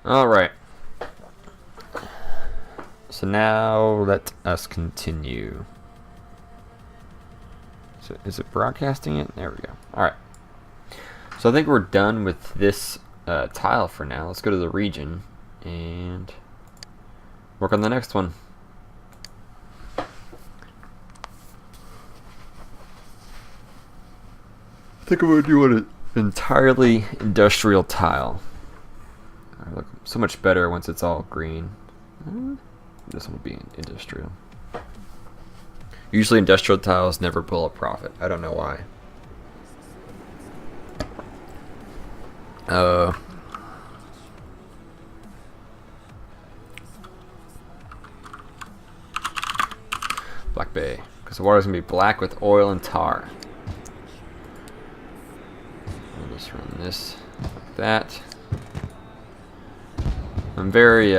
Alright. So now let us continue. So is it broadcasting it? There we go. Alright. So I think we're done with this tile for now. Let's go to the region and work on the next one. I think I'm going to do an entirely industrial tile. It'll look so much better once it's all green. This one will be industrial. Usually industrial tiles never pull a profit. I don't know why. Black Bay. Because the water's going to be black with oil and tar. I'll just run this like that. I'm very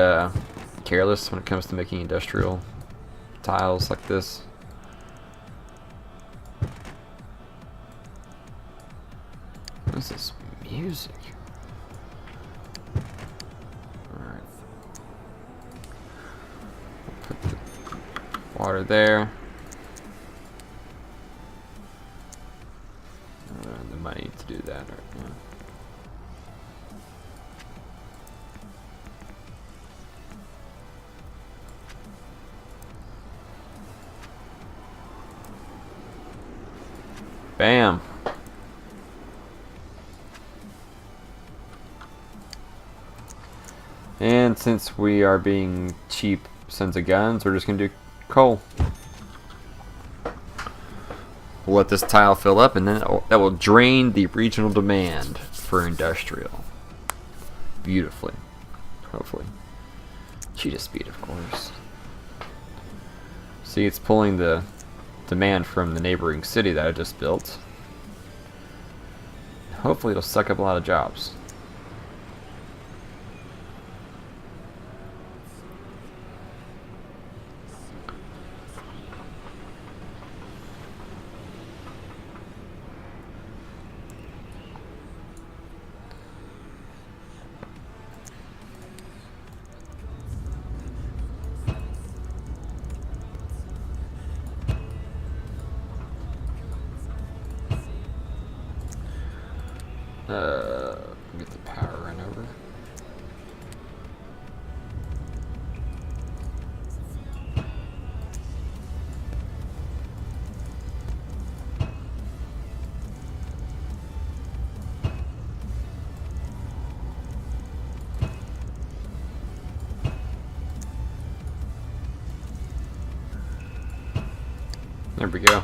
careless when it comes to making industrial tiles like this. What is this music? Alright. Put the water there. I don't have the money to do that right now. Bam. And since we are being cheap sons of guns, we're just going to do coal. We'll let this tile fill up, and then that will drain the regional demand for industrial. Beautifully. Hopefully. Cheetah speed, of course. See, it's pulling the demand from the neighboring city that I just built. Hopefully it'll suck up a lot of jobs. Get the power run over. There we go.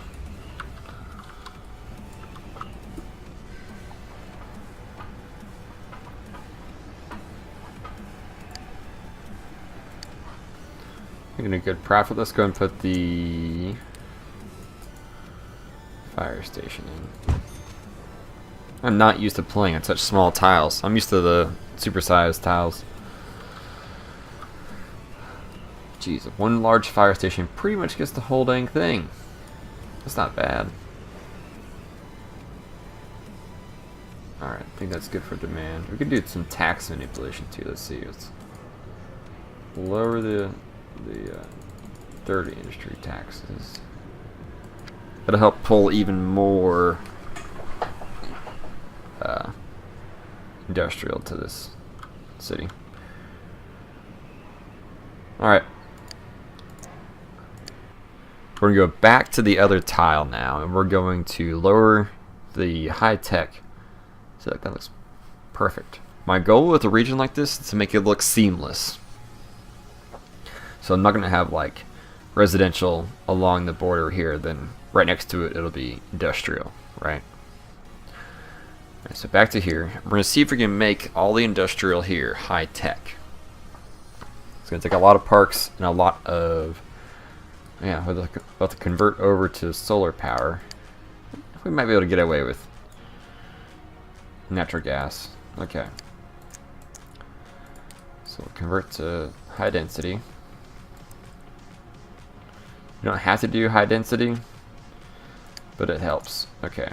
Making a good profit. Let's go and put the fire station in. I'm not used to playing on such small tiles. I'm used to the supersized tiles. Jeez, one large fire station pretty much gets the whole dang thing. That's not bad. Alright, I think that's good for demand. We can do some tax manipulation too. Let's see. Let's lower the third industry taxes. That'll help pull even more industrial to this city. Alright. We're going to go back to the other tile now, and we're going to lower the high tech. So that looks perfect. My goal with a region like this is to make it look seamless. So I'm not going to have like residential along the border here, then right next to it it'll be industrial, right? Alright, so back to here. We're going to see if we can make all the industrial here high tech. It's going to take a lot of parks and a lot of, yeah, we'll have to convert over to solar power. We might be able to get away with natural gas. Okay. So we'll convert to high density. You don't have to do high density, but it helps. Okay.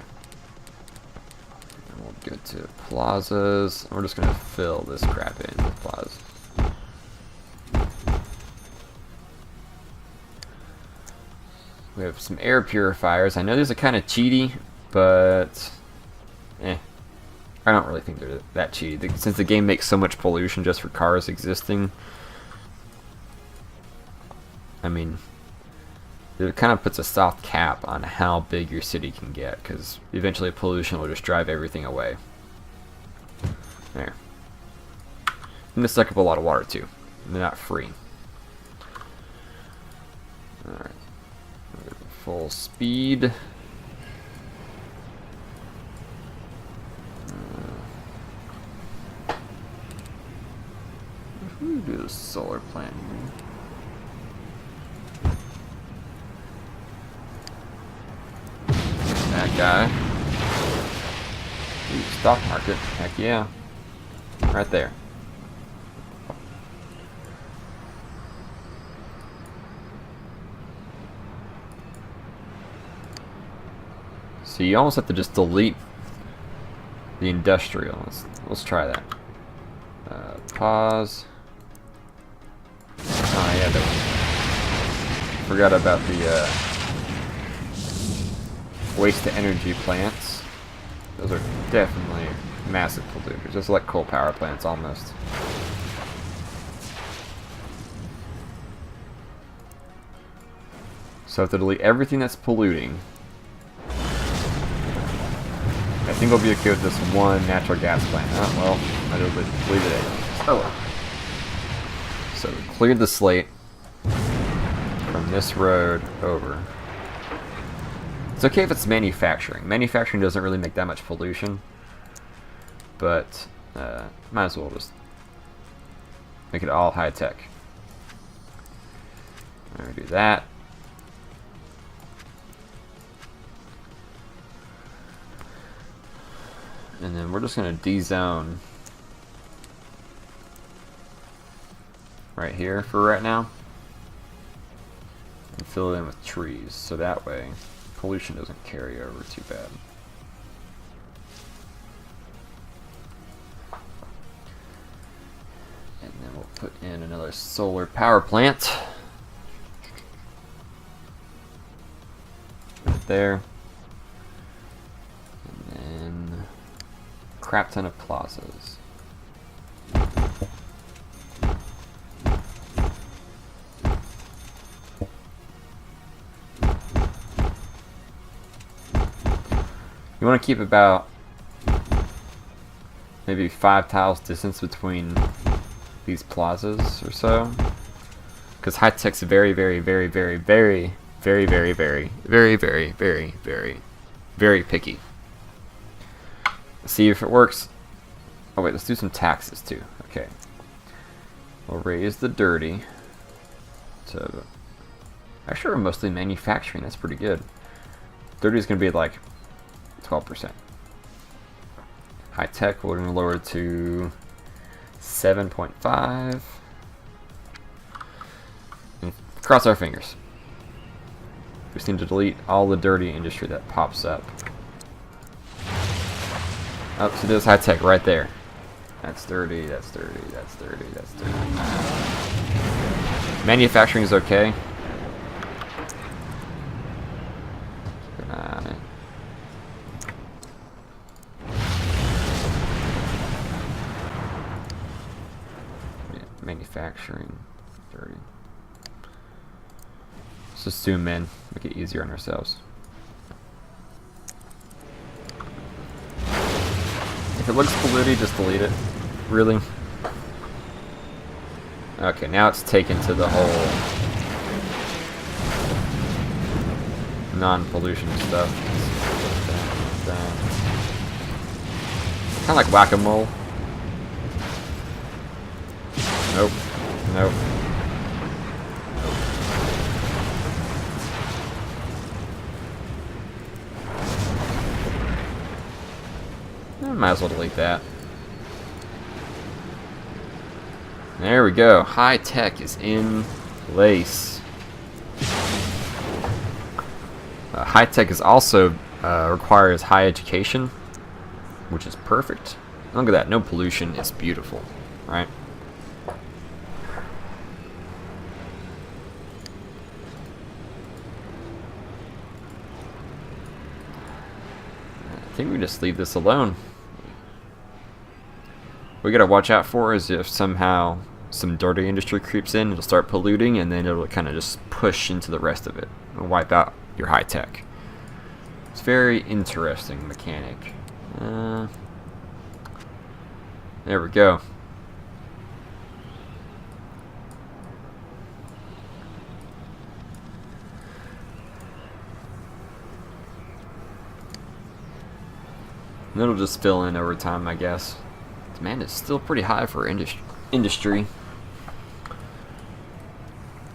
And we'll Go to plazas. We're just gonna fill this crap in with plazas. We have some air purifiers. I know these are kind of cheaty, but I don't really think they're that cheaty. Since the game makes so much pollution just for cars existing, I mean, it kind of puts a soft cap on how big your city can get, because eventually pollution will just drive everything away. There. And they suck up a lot of water too. They're not free. Alright. Full speed. Who do the solar plant here? That guy. Ooh, stock market. Heck yeah. Right there. So you almost have to just delete the industrial. Let's try that. Pause. Oh yeah, forgot about the waste to energy plants. Those are definitely massive polluters, just like coal power plants almost. So I have to delete everything that's polluting. I think we'll be okay with this one natural gas plant. Oh, well, I deleted it. Oh well. So we cleared the slate from this road over. It's okay if it's manufacturing. Manufacturing doesn't really make that much pollution, but might as well just make it all high tech. I'm gonna do that. And then we're just going to de-zone right here for right now. And fill it in with trees, so that way pollution doesn't carry over too bad. And then we'll put in another solar power plant. Right there. Crap ton of plazas. You want to keep about maybe 5 tiles distance between these plazas or so, because high tech's very picky. See if it works. Oh wait, let's do some taxes too. Okay. We'll raise the dirty to... Actually, we're mostly manufacturing. That's pretty good. Dirty is going to be like 12%. High tech, we're going to lower to 7.5. And cross our fingers. We just need to delete all the dirty industry that pops up. Oh, so there's high tech right there. That's dirty, that's dirty, that's dirty, that's dirty. Manufacturing is okay. Keep an eye on it. Yeah, manufacturing, dirty. Let's just zoom in, make it easier on ourselves. If it looks polluted, just delete it. Really? Okay, now it's taken to the whole non-pollution stuff. Kind of like whack-a-mole. Nope. Nope. Might as well delete that. There we go. High tech is in place. High tech is also requires high education. which is perfect. Look at that, no pollution. It's beautiful, right? I think we just leave this alone. What we gotta watch out for is if somehow some dirty industry creeps in, it'll start polluting, and then it'll kind of just push into the rest of it and wipe out your high tech. It's very interesting mechanic. There we go. And it'll just fill in over time, I guess. Man, it's still pretty high for industry.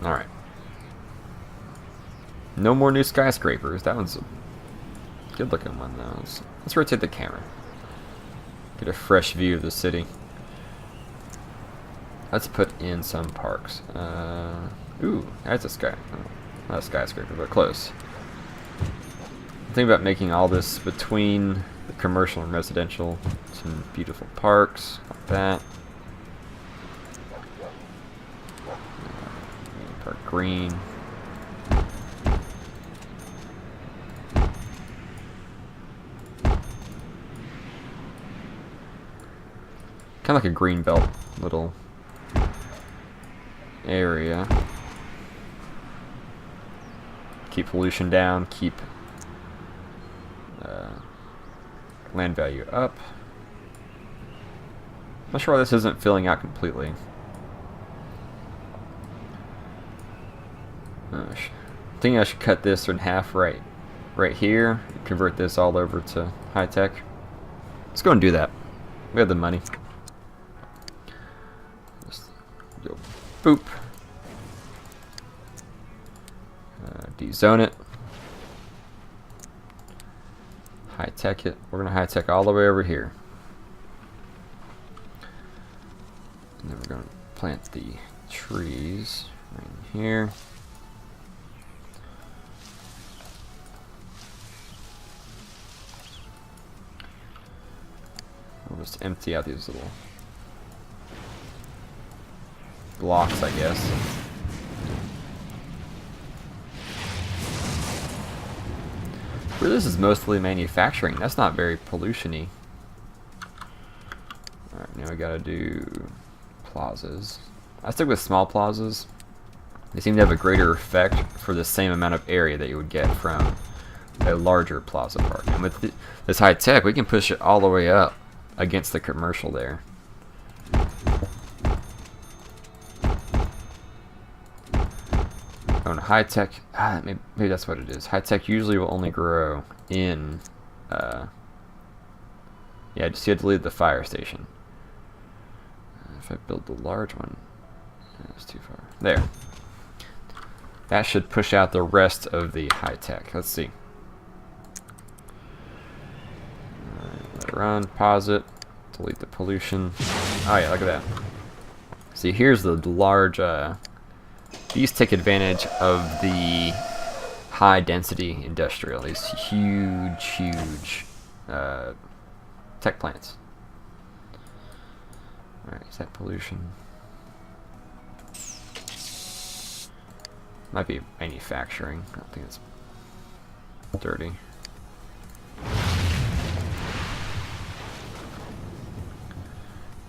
Alright. No more new skyscrapers. That one's a good looking one, though. Let's rotate the camera. Get a fresh view of the city. Let's put in some parks. Ooh, that's a not a skyscraper, but close. Think about making all this between the commercial and residential. Some beautiful parks, like that. Park green. Kind of like a green belt little area. Keep pollution down, keep land value up. Not sure why this isn't filling out completely. I think I should cut this in half right here. Convert this all over to high tech. Let's go and do that. We have the money. Just go boop. Dezone it. High tech it. We're gonna high tech all the way over here. And then we're gonna plant the trees right in here. We'll just empty out these little blocks, I guess. Where this is mostly manufacturing, that's not very pollution-y. Alright, now we gotta do plazas. I stick with small plazas. They seem to have a greater effect for the same amount of area that you would get from a larger plaza park. And with this high tech, we can push it all the way up against the commercial there. Oh, and high tech, maybe that's what it is. High tech usually will only grow in, yeah, just you have to leave the fire station. If I build the large one, that's too far. There. That should push out the rest of the high tech. Let's see. Alright, let it run, pause it, delete the pollution. Oh yeah, look at that. See, here's the large, these take advantage of the high density industrial, these huge tech plants. Alright, is that pollution? Might be manufacturing. I don't think it's dirty.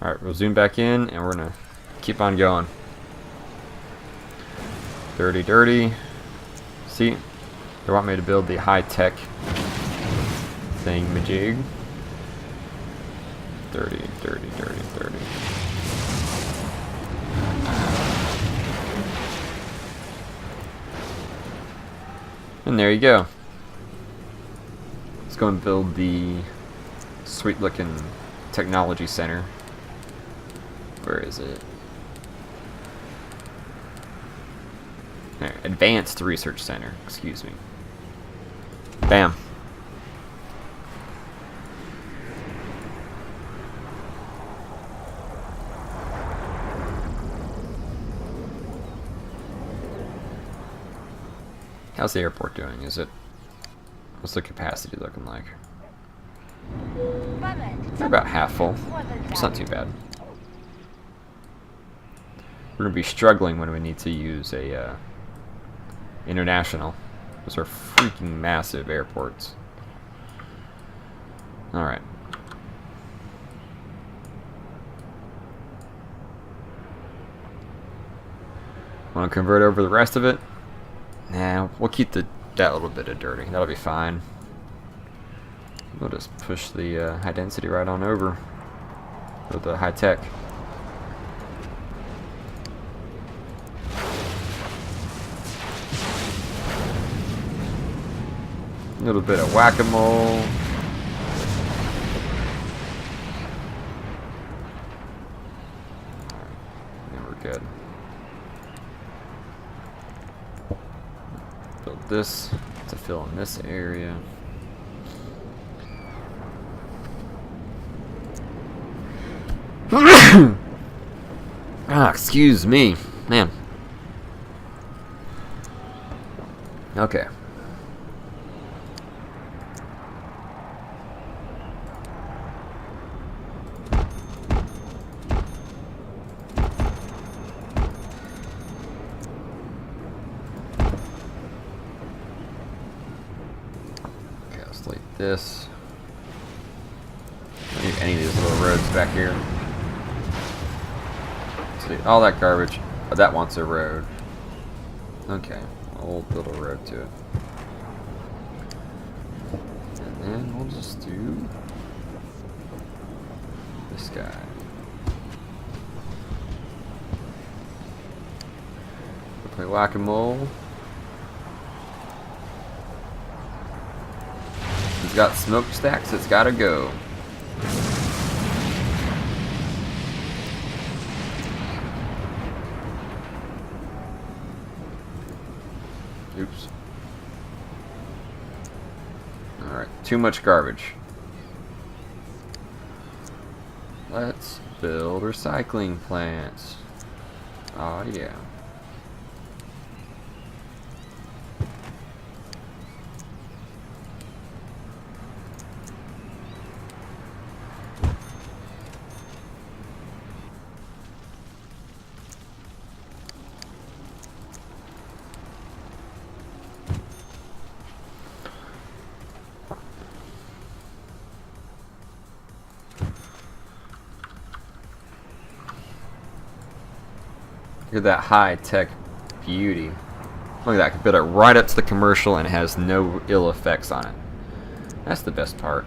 Alright, we'll zoom back in and we're gonna keep on going. Dirty, dirty. See? They want me to build the high-tech thing-majig. Dirty, dirty, dirty, dirty. And there you go. Let's go and build the sweet-looking technology center. Where is it? There, Advanced Research Center, excuse me. Bam. How's the airport doing? What's the capacity looking like? They're about half full. It's not too bad. We're going to be struggling when we need to use a international. Those are freaking massive airports. Alright. Want to convert over the rest of it? Nah, we'll keep that little bit of dirty. That'll be fine. We'll just push the high density right on over with the high tech. A little bit of whack-a-mole. Yeah, we're good. Build this to fill in this area. Excuse me, man. Okay. Okay, let's delete this. I don't need any of these little roads back here. All that garbage. Oh, that wants a road. Okay, we'll build a road to it. And then we'll just do this guy. We'll play whack-a-mole. He's got smokestacks, it's gotta go. Oops. Alright, too much garbage. Let's build recycling plants. Oh yeah. Look at that high-tech beauty. Look at that, I can build it right up to the commercial and it has no ill effects on it. That's the best part.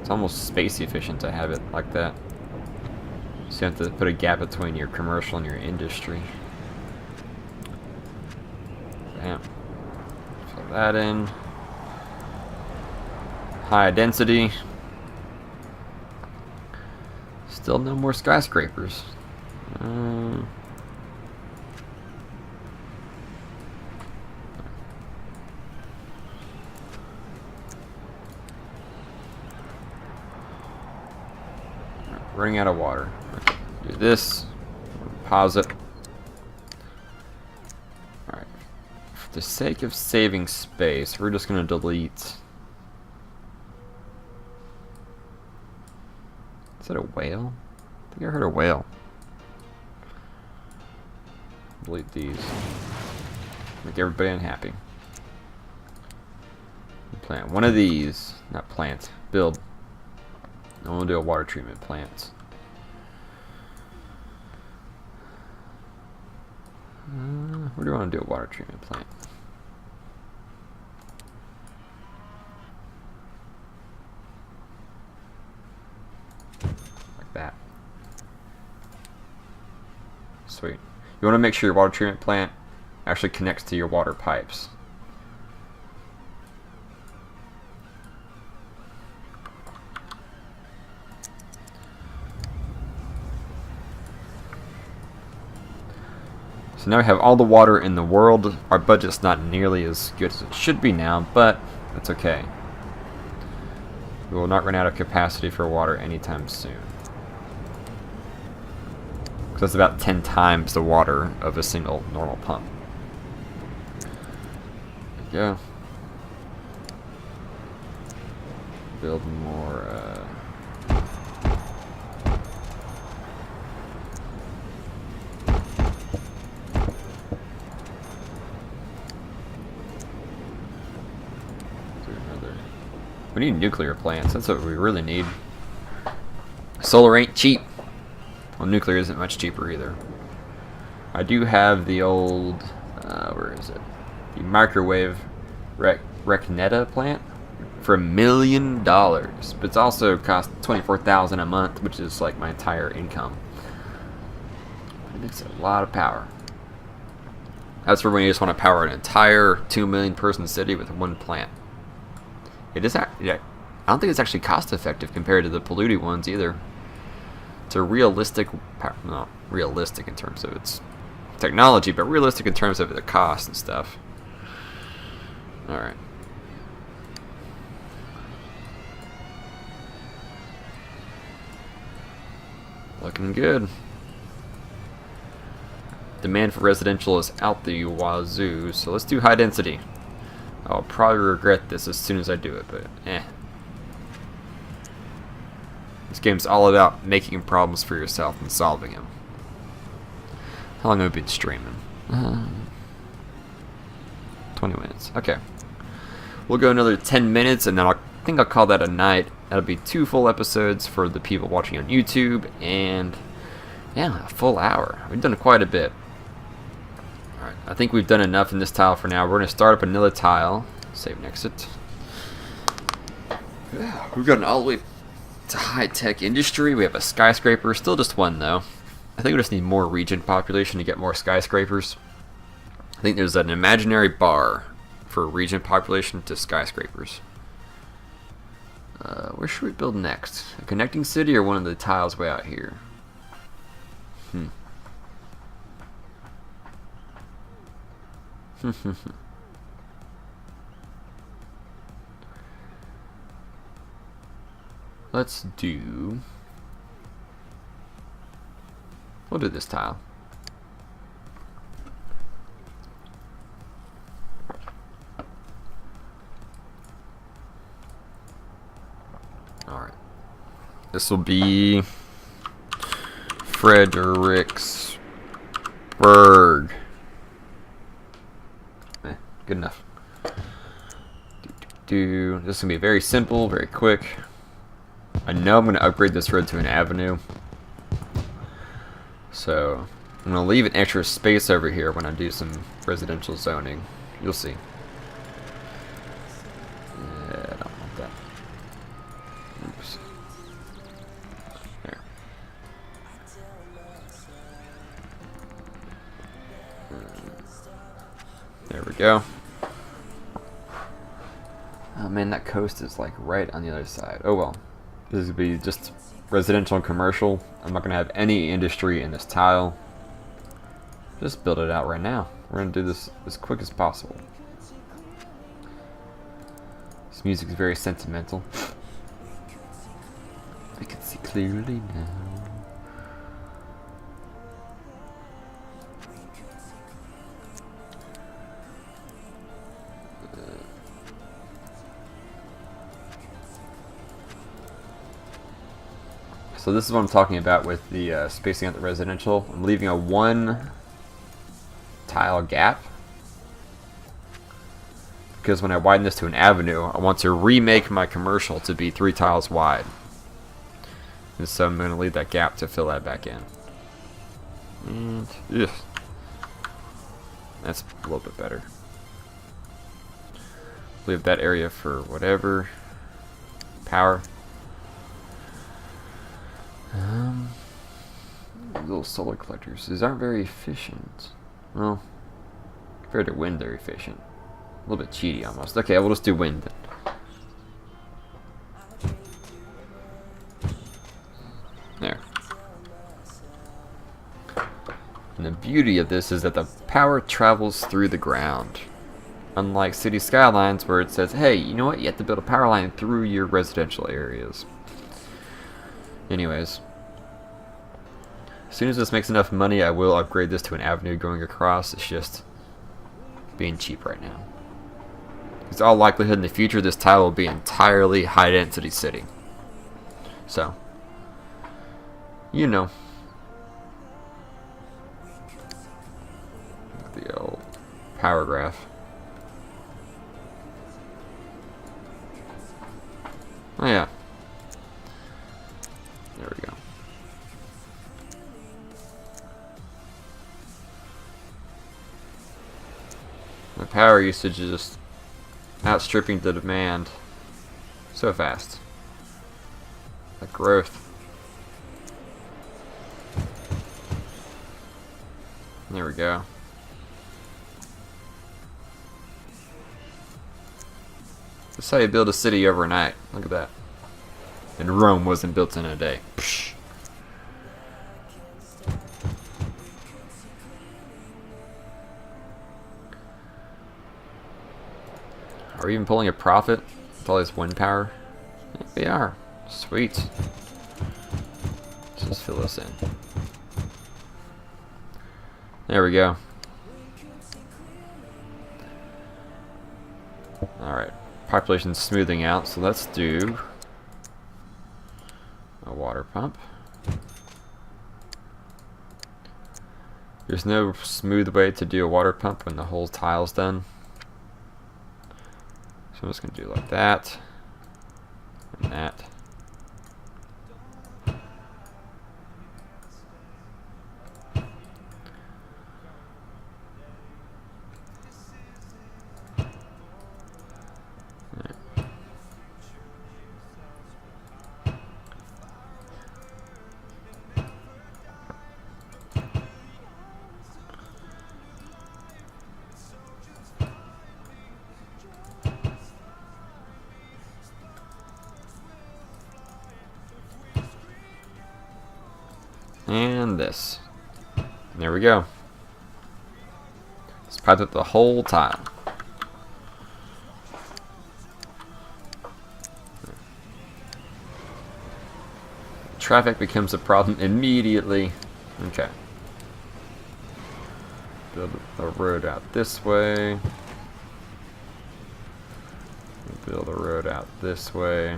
It's almost space efficient to have it like that. So you have to put a gap between your commercial and your industry. Bam. Fill that in. High density. Still no more skyscrapers. Running out of water. Do this. Pause it. Alright. For the sake of saving space, we're just going to delete. Is that a whale? I think I heard a whale. Delete these. Make everybody unhappy. Plant one of these. Not plant. Build. I want to do a water treatment plant. Where do I want to do a water treatment plant? Like that. Sweet. You want to make sure your water treatment plant actually connects to your water pipes. So now we have all the water in the world. Our budget's not nearly as good as it should be now, but that's okay. We will not run out of capacity for water anytime soon. Because that's about 10 times the water of a single normal pump. There we go. build more. We need nuclear plants. That's what we really need. Solar ain't cheap. Well, nuclear isn't much cheaper either. I do have the old, where is it? The microwave Recnetta plant for $1 million, but it's also cost $24,000 a month, which is like my entire income. It makes a lot of power. That's for when you just want to power an entire 2 million person city with one plant. It is. I don't think it's actually cost effective compared to the polluting ones either. It's a realistic, not realistic in terms of its technology, but realistic in terms of the cost and stuff. All right. Looking good. Demand for residential is out the wazoo, so let's do high density. I'll probably regret this as soon as I do it, but eh. This game's all about making problems for yourself and solving them. How long have I been streaming? 20 minutes. Okay. We'll go another 10 minutes, and then I think I'll call that a night. That'll be 2 full episodes for the people watching on YouTube, and yeah, a full hour. We've done quite a bit. Alright, I think we've done enough in this tile for now. We're going to start up another tile. Save and exit. Yeah, we've gotten all the way to high-tech industry. We have a skyscraper. Still just one, though. I think we just need more region population to get more skyscrapers. I think there's an imaginary bar for region population to skyscrapers. Where should we build next? A connecting city or one of the tiles way out here? Let's do... We'll do this tile. Alright. This will be Fredericksburg. Good enough. This is going to be very simple, very quick. I know I'm going to upgrade this road to an avenue. So, I'm going to leave an extra space over here when I do some residential zoning. You'll see. Yeah, I don't want that. Oops. There. There we go. Oh man, that coast is like right on the other side. Oh well. This would be just residential and commercial. I'm not going to have any industry in this tile. Just build it out right now. We're going to do this as quick as possible. This music is very sentimental. I can see clearly now. So this is what I'm talking about with the spacing out the residential. I'm leaving a 1 tile gap because when I widen this to an avenue, I want to remake my commercial to be 3 tiles wide. And so I'm going to leave that gap to fill that back in. And ugh, that's a little bit better. Leave that area for whatever power. Little solar collectors. These aren't very efficient. Well, compared to wind, they're efficient. A little bit cheaty almost. Okay, we'll just do wind then. There. And the beauty of this is that the power travels through the ground. Unlike city skylines where it says, hey, you know what? You have to build a power line through your residential areas. Anyways. As soon as this makes enough money, I will upgrade this to an avenue going across. It's just being cheap right now. Because all likelihood in the future, this tile will be entirely high density city. So, you know. The old power graph. Oh yeah. There we go. My power usage is just outstripping the demand so fast. That growth. There we go. That's how you build a city overnight. Look at that. And Rome wasn't built in a day. Psh. Are we even pulling a profit with all this wind power? Yeah, we are. Sweet. Let's just fill this in. There we go. Alright. Population's smoothing out, so let's do a water pump. There's no smooth way to do a water pump when the whole tile's done. So I'm just going to do like that and that. And this. And there we go. Let's pipe up the whole tile. Traffic becomes a problem immediately. Okay. Build a road out this way. Build a road out this way. I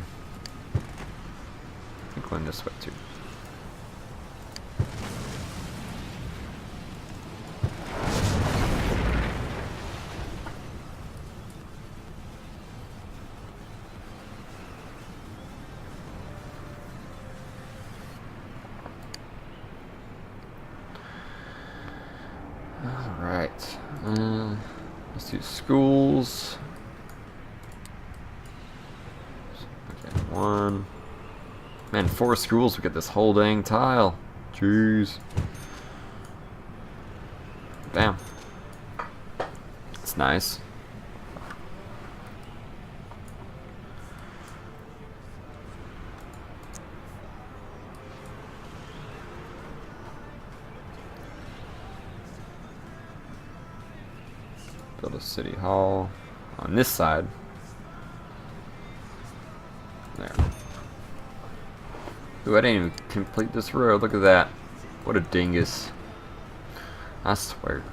think one this way too. Alright, let's do schools. Okay, one. Man, 4 schools, we get this whole dang tile. Jeez. Damn. It's nice. Build a city hall on this side. There. Ooh, I didn't even complete this road. Look at that. What a dingus. I swear.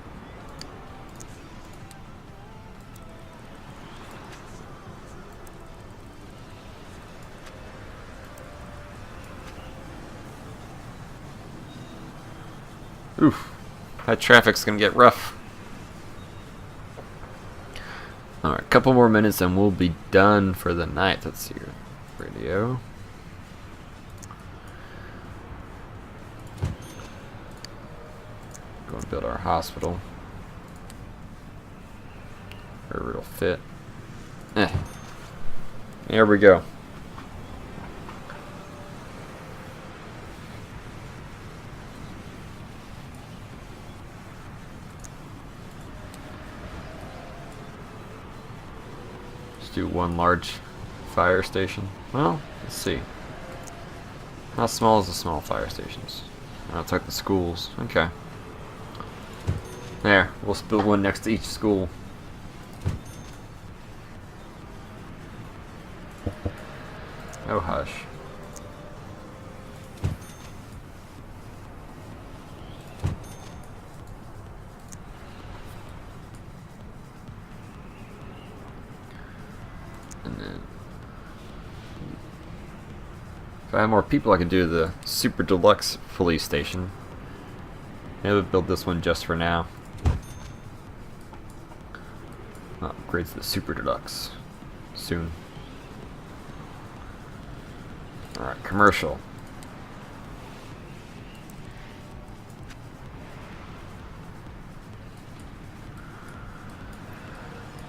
Oof. That traffic's gonna get rough. Alright, a couple more minutes and we'll be done for the night. Let's see your radio. Go and build our hospital. Wherever it'll fit. There we go. Do one large fire station. Well, let's see. How small is the small fire stations? Oh, it's like the schools. Okay. There, we'll build one next to each school. Oh hush. If I had more people, I could do the Super Deluxe police station. Maybe we'll build this one just for now. Upgrades to the Super Deluxe soon. Alright, commercial.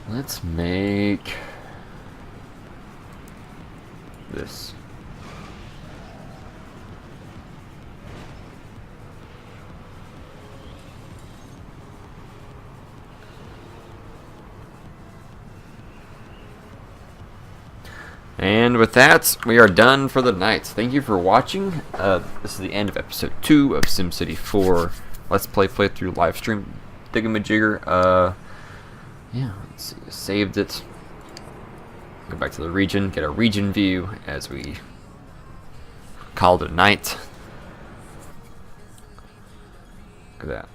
Let's make this. And with that, we are done for the night. Thank you for watching. This is the end of episode 2 of SimCity 4 Let's Play playthrough livestream thingamajigger. Yeah, let's see. Saved it. Go back to the region, get a region view as we call it a night. Look at that.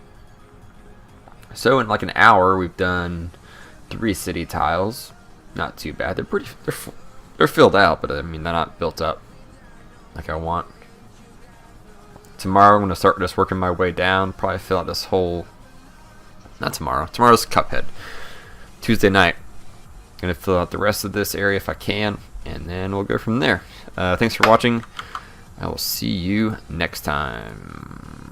So in like an hour, we've done 3 city tiles. Not too bad. They're filled out, but I mean they're not built up like I want. Tomorrow I'm gonna start just working my way down. Probably fill out this whole. Not tomorrow. Tomorrow's Cuphead. Tuesday night. Gonna fill out the rest of this area if I can, and then we'll go from there. Thanks for watching. I will see you next time.